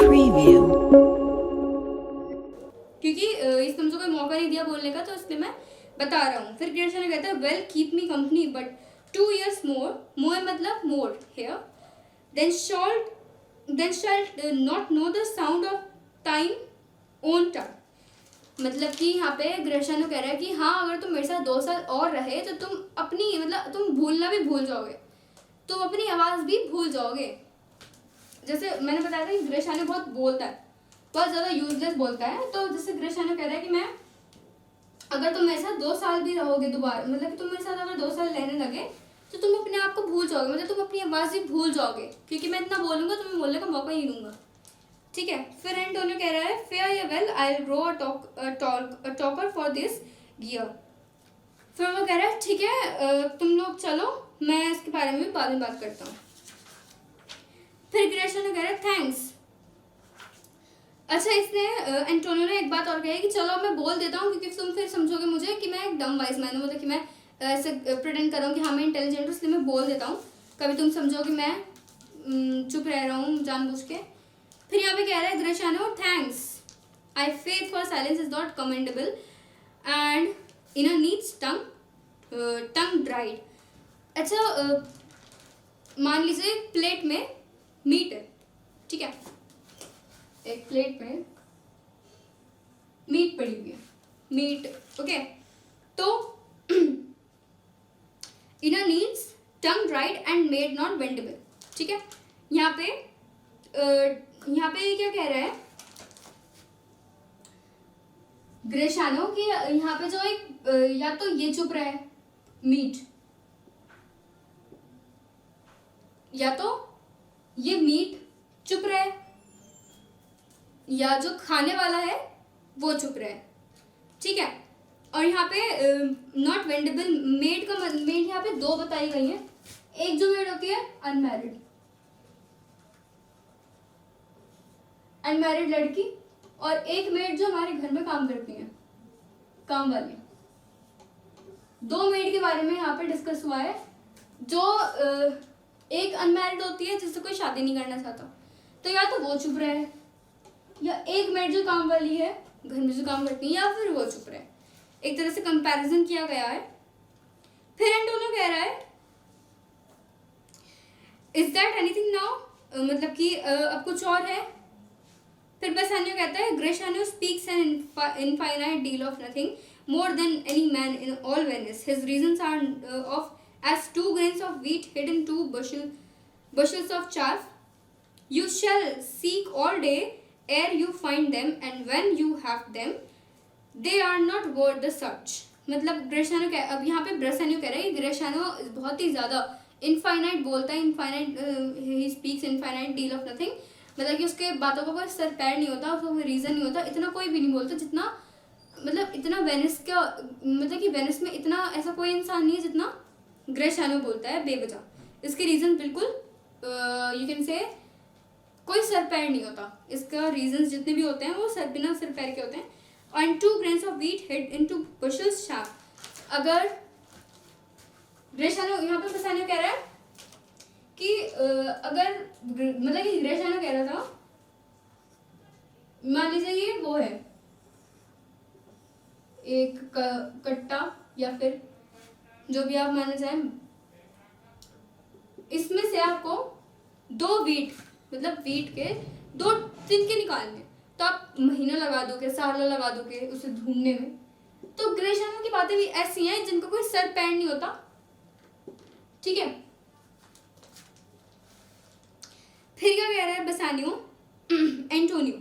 Preview. क्योंकि इस तुमसे कोई मौका नहीं दिया बोलने का, तो इसलिए मैं बता रहा हूँ। फिर कृष्ण कहता है well keep me company but 2 years more मतलब more here then shall not know the sound of thine own tongue. मतलब कि यहाँ पे ग्रेशानो कह रहा है कि हाँ अगर तुम मेरे साथ 2 साल और रहे तो तुम अपनी मतलब तुम भूलना भी भूल जाओगे, तुम अपनी आवाज़ भी भूल जाओगे। जैसे मैंने बताया था कि ग्रेशानो बहुत बोलता है, बहुत ज़्यादा यूजलेस बोलता है। तो जैसे ग्रेशानो कह रहा है कि मैं अगर तुम मेरे साथ 2 साल भी रहोगे दोबारा, मतलब कि तुम मेरे साथ अगर 2 साल रहने लगे तो तुम अपने आप को भूल जाओगे, मतलब तुम अपनी आवाज़ भी भूल जाओगे, क्योंकि मैं इतना बोलूँगा तुम्हें बोलने का मौका ही नहीं दूंगा। ठीक है। फिर एंटोनियो कह रहा है फेयर या well I will grow a talker for this gear. फिर वो कह रहा है ठीक है तुम लोग चलो, मैं इसके बारे में बाद में बात करता हूँ। फिर ग्रेशानो कह रहा है थैंक्स। अच्छा इसने एंटोनियो ने एक बात और कही कि चलो मैं बोल देता हूँ, क्योंकि तुम फिर समझोगे मुझे कि मैं एक डम वाइज मैन हूँ, मतलब कि मैं ऐसे प्रिटेंड कर रहा हूँ कि हाँ मैं इंटेलिजेंट हूँ, इसलिए मैं बोल देता हूँ। कभी तुम समझोगे मैं चुप रह रहा हूँ जानबूझ के। फिर यहाँ पे कह रहा है Gratiano thanks I faith for silence is not commendable and in neat's tongue dried. अच्छा मान लीजिए प्लेट में मीट है, ठीक है, एक प्लेट में मीट पड़ी हुई है, मीट ओके। तो inner needs tongue dried and made not वेंडेबल। ठीक है। यहाँ पे क्या कह रहा है ग्रेशानो कि यहाँ पे जो एक या तो ये चुप रहा है मीट, या तो ये मीट चुप रहा है, या जो खाने वाला है वो चुप रहा है। ठीक है। और यहाँ पे नॉट वेंडेबल मेड का मेड यहाँ पे 2 बताई गई है। एक जो मेड होती है अनमैरिड लड़की, और एक मेड जो हमारे घर में काम करती है, काम वाली। 2 मेड के बारे में यहाँ पे डिस्कस हुआ है। जो एक अनमैरिड होती है जिससे कोई शादी नहीं करना चाहता, तो या तो वो चुप रहा है, या एक मेड जो काम वाली है घर में जो काम करती है, या फिर वो चुप रहा है। एक तरह से कंपैरिजन किया गया है। फिर एंटोनियो कह रहा है इज दैट एनीथिंग नाउ, मतलब कि अब कुछ और है। फिर बेसानियो कहता है Gratiano speaks an infinite deal of nothing more than any man in all Venice. His reasons are of as 2 grains of wheat hidden 2 bushels of chaff. You shall seek all day ere you find them, and when you have them, they are not worth the search. मतलब ग्रेशानो अब यहाँ पे ब्रेसानियो कह रहा है कि ग्रेशानो बहुत ही ज़्यादा इनफाइनाइट बोलता है, infinite he speaks infinite deal of nothing, मतलब कि उसके बातों का कोई सर पैर नहीं होता, उसका कोई रीज़न नहीं होता, इतना कोई भी नहीं बोलता जितना, मतलब इतना वेनिस का, मतलब कि वेनिस में इतना ऐसा कोई इंसान नहीं है जितना ग्रेशानो बोलता है बेवजह। इसके रीजन बिल्कुल यू कैन से कोई सर पैर नहीं होता, इसका रीजन जितने भी होते हैं वो बिना सर पैर के होते हैं। और 2 grains of wheat hid into bushels chaff। अगर ग्रेशानो यहाँ पे बेसानियो कह रहा है कि अगर मतलब कि ग्रेशानो कह रहा था मान लीजिए ये वो है एक कट्टा या फिर जो भी आप मानना चाहें, इसमें से आपको 2 वीट मतलब वीट के 2 तिनके निकालने, तो आप महीना लगा दोगे, साल लगा दोगे उसे ढूंढने में। तो ग्रेशानो की बातें भी ऐसी हैं जिनका कोई सर पैर नहीं होता। ठीक है। फिर क्या कह रहा है Bassanio Antonio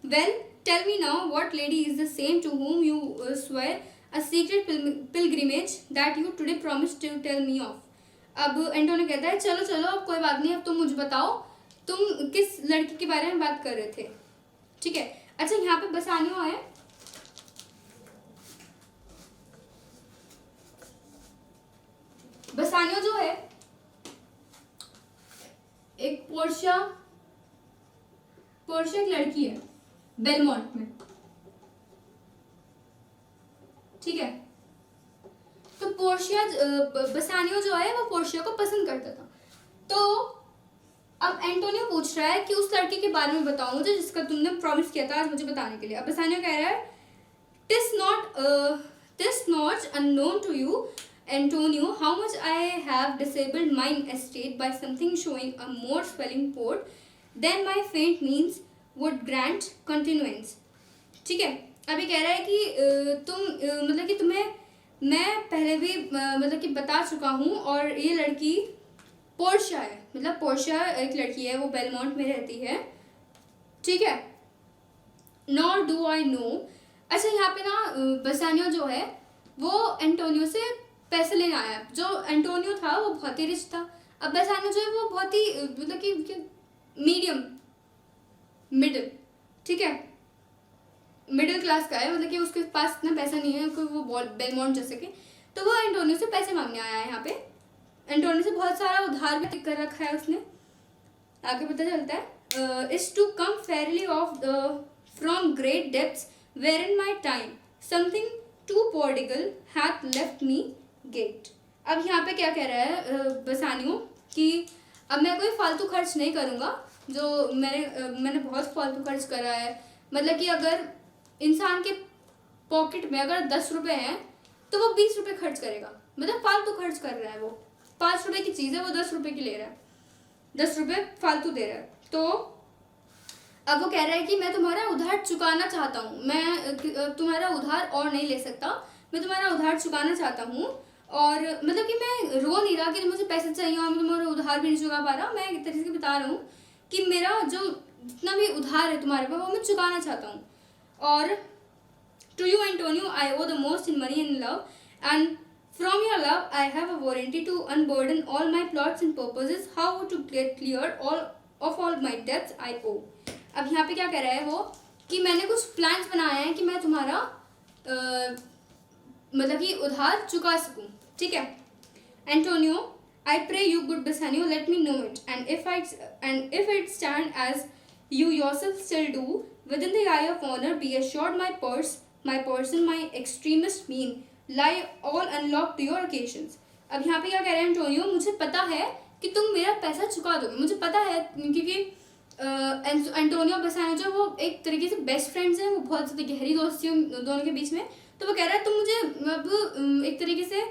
well tell me now what lady is the same to whom you swear a secret pilgrimage that you today promised to tell me of। अब एंटोनियो कहता है चलो चलो अब कोई बात नहीं, अब तुम मुझे बताओ तुम किस लड़की के बारे में बात कर रहे थे। ठीक है। अच्छा यहाँ पे बेसानियो है, बेसानियो जो है एक पोर्शिया एक लड़की है बेलमोंट में। ठीक है। तो पोर्शिया बेसानियो जो है वो पोर्शिया को पसंद करता था। तो अब एंटोनियो पूछ रहा है कि उस लड़के के बारे में बताओ मुझे जिसका तुमने प्रॉमिस किया था आज मुझे बताने के लिए। अब बेसानियो कह रहा है tis not unknown to you, Antonio, how much I have disabled mine estate by something showing a more swelling port than my faint means would grant continuance। ठीक है, अभी कह रहा है कि मतलब कि तुम्हें मैं पहले भी मतलब कि बता चुका हूँ, और ये लड़की पोर्शिया है, मतलब पोर्शिया एक लड़की है, वो बेलमोंट में रहती है, ठीक है। Nor do I know. अच्छा, यहाँ पे ना बेसानियो जो है वो एंटोनियो से पैसे लेने आया। जो एंटोनियो था वो बहुत ही रिच था, अब बेसानियो जो है वो बहुत ही मतलब कि मीडियम मिडिल, ठीक है, मिडिल क्लास का है, मतलब कि उसके पास इतना पैसा नहीं है कि वो बेलमोंट जा सके, तो वो एंटोनियो से पैसे मांगने आया है। यहाँ पे एंटोनियो से बहुत सारा उधार भी कर रखा है उसने, आगे पता चलता है is to come fairly off from great debts wherein my time something too prodigal hath left me gaged. अब यहाँ पे क्या कह रहा है बेसानियो कि अब मैं कोई फालतू खर्च नहीं करूँगा, जो मैंने बहुत फालतू खर्च करा है। मतलब कि अगर इंसान के पॉकेट में अगर 10 रुपये हैं तो वो 20 रुपये खर्च करेगा, मतलब फालतू खर्च कर रहा है। वो 5 रुपये की चीज़ है, वो 10 रुपये की ले रहा है, 10 रुपये फालतू दे रहा है। तो अब वो कह रहा है कि मैं तुम्हारा उधार चुकाना चाहता हूँ, मैं तुम्हारा उधार और नहीं ले सकता, मैं तुम्हारा उधार चुकाना चाहता हूँ। और मतलब कि मैं रो नहीं रहा कि मुझे पैसे चाहिए और मैं तुम्हारा उधार भी नहीं चुका पा रहा, मैं एक तरीके से बता रहा हूँ कि मेरा जो जितना भी उधार है तुम्हारे पास वो मैं चुकाना चाहता हूँ। और to you Antonio I owe the most in money and love, and from your love I have a warranty to unburden all my plots and purposes, how to get clear all my debts I owe. अब यहाँ पे क्या कह रहा है वो कि मैंने कुछ प्लान्स बनाए हैं कि मैं तुम्हारा मतलब कि उधार चुका सकूं, ठीक है। Antonio I pray you good Bassanio let me know it, and if it stand as you yourself still do within the eye of honor, be assured my person, my extremist mean lie all unlocked to your occasions। अब यहाँ पे क्या कह रहे हैं Antonio, मुझे पता है कि तुम मेरा पैसा चुका दोगे, मुझे पता है, क्योंकि एंटोनियो और बेसानियो जो वो एक तरीके से बेस्ट फ्रेंड्स हैं, वो बहुत ज़्यादा गहरी दोस्ती है दोनों के बीच में। तो वो कह रहा है तुम मुझे अब एक तरीके से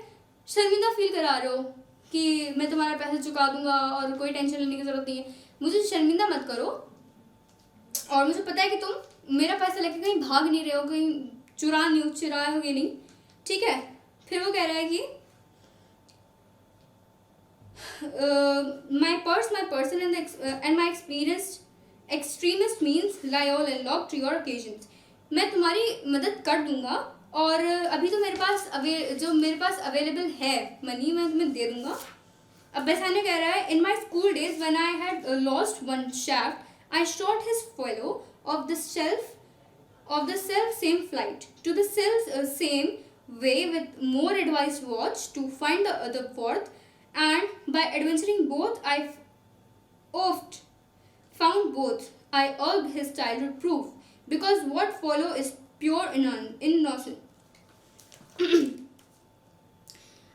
शर्मिंदा फील करा रहे हो कि मैं तुम्हारा पैसा चुका दूंगा और कोई टेंशन लेने की ज़रूरत नहीं है, मुझे शर्मिंदा मत करो। और मुझे पता है कि तुम मेरा पैसा लेके कहीं भाग नहीं रहे हो, कहीं चुराओगे नहीं, ठीक है। फिर वो कह रहा है कि my person and my extremist means lie all unlocked to your occasions। मैं तुम्हारी मदद कर दूंगा, और अभी तो मेरे पास अवेलेबल है मनी मैं तुम्हें दे दूंगा। अब बेसानियो कह रहा है in my school days when I had lost one shaft I shot his fellow of the self same flight to the same way with more advised watch to find the other fourth, and by adventuring both I oft found both I urged his childhood proof, because what follow is pure innocence।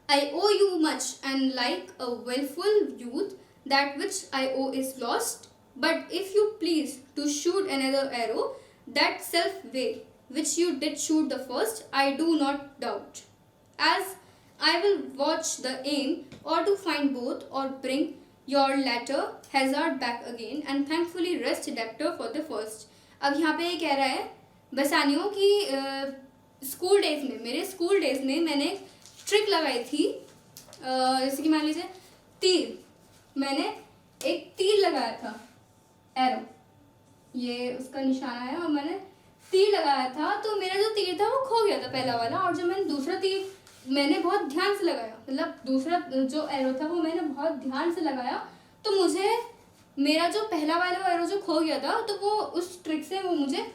I owe you much, and like a willful youth that which I owe is lost, but if you please to shoot another arrow that self way which you did shoot the first, I do not doubt, as I will watch the aim, or to find both, or bring your latter hazard back again, and thankfully rest debtor for the first। अब यहाँ पे ये कह रहा है बेसानियो कि मेरे school days में मैंने ट्रिक लगाई थी, जैसे कि मान लीजिए तीर, मैंने एक तीर लगाया था, एरो ये उसका निशाना है, और मैंने तीर लगाया था, तो मेरा जो तीर था वो खो गया था पहला वाला, और जब मैंने दूसरा तीर मैंने बहुत ध्यान से लगाया, मतलब दूसरा जो एरो था वो मैंने बहुत ध्यान से लगाया, तो मुझे मेरा जो पहला वाला एरो जो खो गया था, तो वो उस ट्रिक से वो मुझे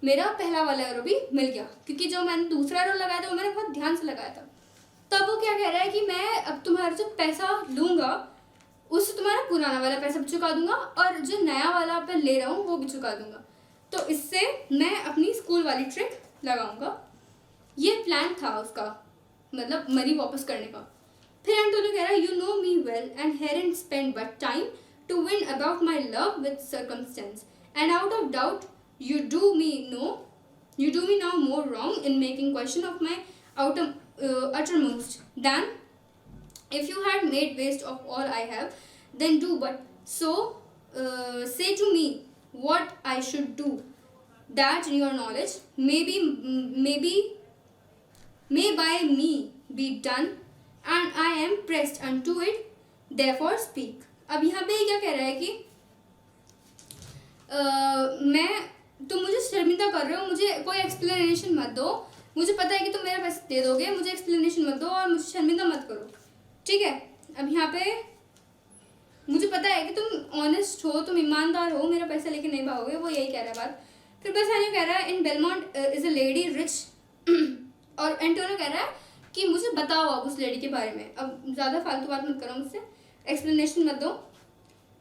मेरा पहला वाला एरो भी मिल गया, क्योंकि जो मैंने दूसरा एरो लगाया था वो मैंने बहुत ध्यान से लगाया था। तब वो क्या कह रहा है कि मैं अब तुम्हारा जो पैसा लूँगा उससे तुम्हारा पुराना वाला पैसा भी चुका दूंगा, और जो नया वाला मैं ले रहा हूँ वो भी चुका दूंगा, तो इससे मैं अपनी स्कूल वाली ट्रिक लगाऊंगा। ये प्लान था उसका, मतलब मनी वापस करने का। फिर एंटोनियो कह रहा है you know me well and herein spend but time to win about my love with circumstance, and out of doubt you do me now more wrong in making question of my uttermost than if you had made waste of all I have. Then do but so say to me what I should do, that in your knowledge may by me be done, and I am pressed unto it, therefore speak. अब यहाँ पे क्या कह रहा है कि तुम मुझे शर्मिंदा कर रहे हो, मुझे कोई एक्सप्लेनेशन मत दो, मुझे पता है कि तुम मेरा पैसे दे दोगे, मुझे एक्सप्लेनेशन मत दो और मुझे शर्मिंदा मत करो, ठीक है। अब यहाँ पे मुझे पता है कि तुम ऑनेस्ट हो, तुम ईमानदार हो, मेरा पैसा लेके नहीं भागोगे, वो यही कह रहा है बात। फिर बेसानियो कह रहा है in Belmont is a lady rich, और एंटोनियो कह रहा है कि मुझे बताओ आप उस लेडी के बारे में, अब ज़्यादा फालतू बात मत करो मुझसे, एक्सप्लेनेशन मत दो।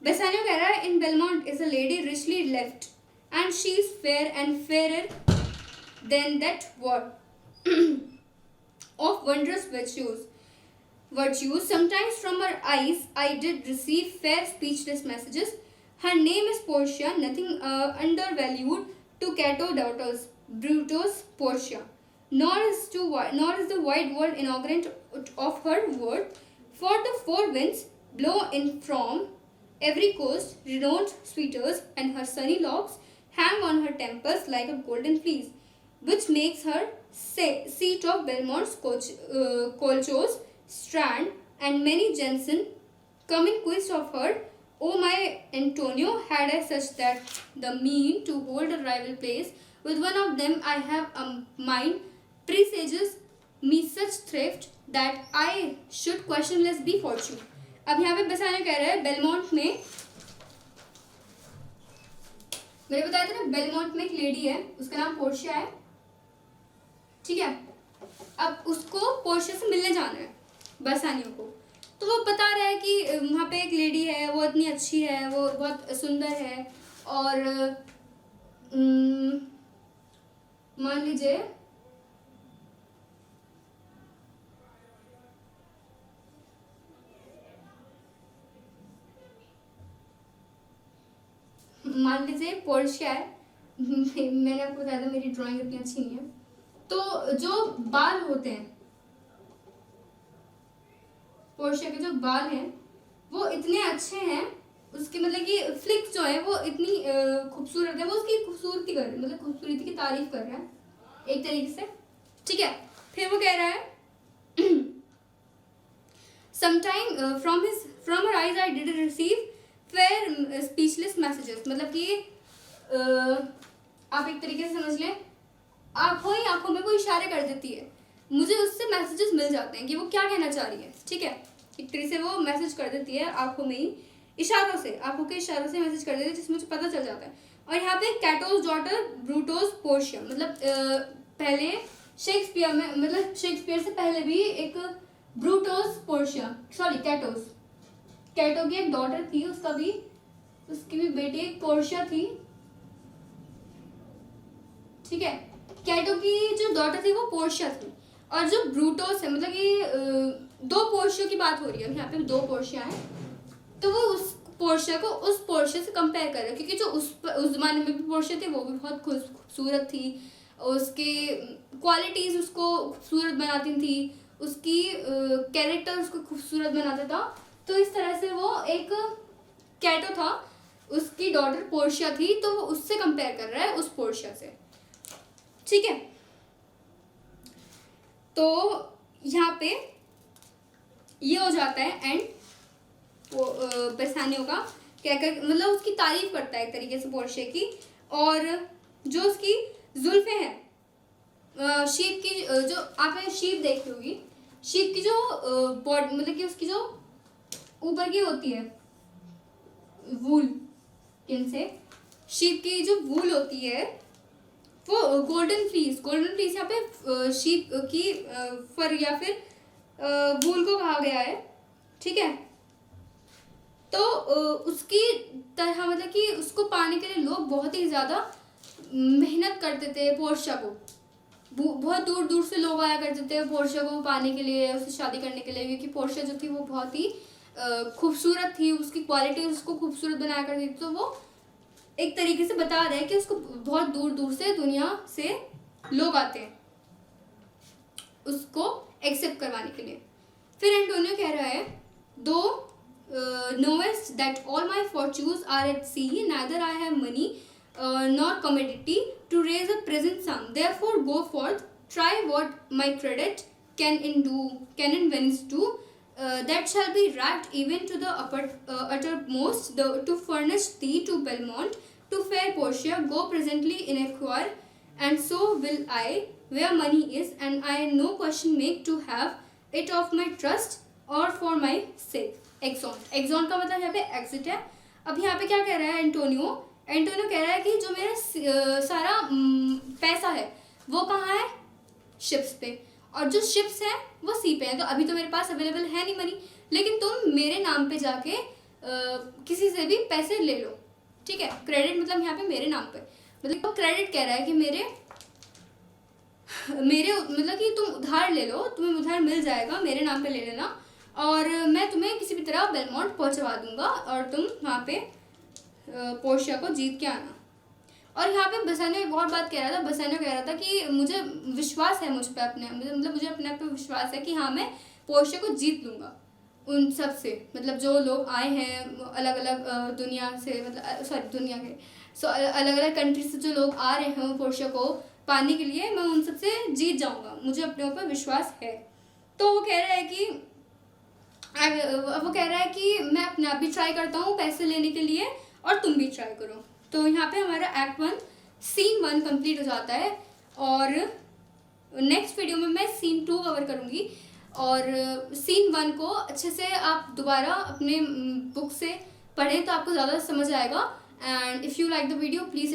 बेसानियो कह रहा है in Belmont is a lady richly left and she is fair and fairer than that word of wondrous virtues. Sometimes from her eyes I did receive fair speechless messages. Her name is Portia, nothing undervalued to Cato daughters, Brutus Portia. Nor is the wide world ignorant of her word. For the four winds blow in from every coast, renowned sweeters, and her sunny locks hang on her temples like a golden fleece, which makes her seat of Belmont's colchos, Strand, and many Jensen come in quest of her. O my Antonio, had I such that the mean to hold a rival place with one of them, I have a mind presages me such thrift that I should questionless be fortune. अब यहाँ पे बेसानियो कह रहा है Belmont में, मैंने बताया था ना बेलमोंट में एक लेडी है, उसका नाम पोर्शिया है, ठीक है। अब उसको पोर्शिया से मिलने जाना है बेसानियो को, तो वो बता रहा है कि वहाँ पे एक लेडी है, वो इतनी अच्छी है, वो बहुत सुंदर है, और मान लीजिए पोर्शिया है, मैंने आपको बताया था मेरी ड्राइंग इतनी अच्छी नहीं है, तो जो बाल होते हैं पोर्शिया के, जो बाल हैं वो इतने अच्छे हैं, उसकी मतलब कि फ्लिक्स जो है वो इतनी खूबसूरत है, वो उसकी खूबसूरती कर रहे हैं, मतलब खूबसूरती की तारीफ कर रहा है एक तरीके से, ठीक है। फिर वो कह रहा है sometime from her eyes I did receive fair speechless messages, मतलब कि आप एक तरीके से समझ लें, आंखों ही आंखों में वो इशारे कर देती है, मुझे उससे मैसेजेस मिल जाते हैं कि वो क्या कहना चाह रही है, ठीक है। एक तरीके से वो मैसेज कर देती है आंखों में ही, इशारों से, आंखों के इशारों से मैसेज कर देती है, जिसमें मुझे पता चल जाता है। और यहाँ पे कैटोस डॉटर ब्रूटोस पोर्शिया, मतलब पहले शेक्सपियर में, मतलब शेक्सपियर से पहले भी एक ब्रूटोस पोर्शिया, सॉरी कैटो की एक डॉटर थी, उसकी भी बेटी एक पोर्शिया थी, ठीक है। कैटो की जो डॉटर थी वो पोर्शिया थी, और जो ब्रूटोस है, मतलब कि दो पोर्शिया की बात हो रही है यहाँ पे, दो पोर्शिया हैं, तो वो उस पोर्शिया को उस पोर्शिया से कंपेयर कर रहे हैं, क्योंकि जो उस जमाने में भी पोर्शिया थी वो भी बहुत खूबसूरत थी, उसके क्वालिटीज़ उसको खूबसूरत बनाती थी, उसकी कैरेक्टर उसको खूबसूरत बनाता था, तो इस तरह से वो एक कैटो था, उसकी डॉटर पोर्शिया थी, तो वो उससे कंपेयर कर रहा है उस पोर्शिया से, ठीक है। तो यहाँ पे ये हो जाता है एंड बेसानियो का क्या कर, मतलब उसकी तारीफ करता है एक तरीके से पोर्शिया की, और जो उसकी जुल्फे हैं शीप की, जो आपने शीप देखी होगी, शीप की जो बॉडी, मतलब कि उसकी जो ऊपर की होती है वूल, इनसे शीप की जो वूल होती है वो गोल्डन फ्लीस यहाँ पे शीप की फर या फिर वूल को कहा गया है, ठीक है। तो उसकी तरह, मतलब कि उसको पाने के लिए लोग बहुत ही ज़्यादा मेहनत करते थे पोर्शिया को, बहुत दूर दूर से लोग आया करते थे पोर्शिया को पाने के लिए, उससे शादी करने के लिए, क्योंकि पोर्शिया जो थी वो बहुत ही खूबसूरत थी, उसकी क्वालिटी उसको खूबसूरत बनाया करती थी, तो वो एक तरीके से बता रहा है कि उसको बहुत दूर दूर से दुनिया से लोग आते हैं उसको एक्सेप्ट करवाने के लिए। फिर एंटोनियो कह रहा है, दो knowest that all my fortunes are at sea, neither I have money nor commodity to raise a present sum, therefore go forth, try what my credit can in Venice do, that shall be racked even to the uttermost, to furnish thee to Belmont, to fair Portia, go presently in inquire, and so will I, where money is, and I no question make to have it of my trust or for my sake. एक्सॉन का मतलब यहाँ पे exit है। अब यहाँ पे क्या कह रहा है एंटोनियो कह रहा है कि जो मेरा सारा पैसा है वो कहाँ है, शिप्स पे, और जो शिप्स हैं वो सी पे हैं, तो अभी तो मेरे पास अवेलेबल है नहीं मनी, लेकिन तुम मेरे नाम पे जाके किसी से भी पैसे ले लो, ठीक है। क्रेडिट मतलब यहाँ पे मेरे नाम पे, मतलब वो क्रेडिट कह रहा है कि मेरे मतलब कि तुम उधार ले लो, तुम्हें उधार मिल जाएगा, मेरे नाम पे ले लेना, और मैं तुम्हें किसी भी तरह बेलमोंट पहुंचवा दूंगा और तुम वहाँ पे पोर्शिया को जीत के आना। और यहाँ पे बसानियो एक और बात कह रहा था, बसानियो कह रहा था कि मुझे विश्वास है मुझ पे अपने, मतलब मुझे अपने आप पे विश्वास है कि हाँ मैं पोर्शिया को जीत लूँगा उन सब से, मतलब जो लोग आए हैं अलग अलग दुनिया से, मतलब सॉरी दुनिया के अलग अलग कंट्री से जो लोग आ रहे हैं पोर्शिया को पाने के लिए, मैं उन सब से जीत जाऊँगा, मुझे अपने ऊपर विश्वास है। तो वो कह रहा है कि मैं अपने आप भी ट्राई करता हूँ पैसे लेने के लिए और तुम भी ट्राई करो। तो यहाँ पे हमारा एक्ट 1 सीन 1 कंप्लीट हो जाता है, और नेक्स्ट वीडियो में मैं सीन 2 कवर करूँगी, और सीन 1 को अच्छे से आप दोबारा अपने बुक से पढ़ें तो आपको ज़्यादा समझ आएगा। And if you like the video please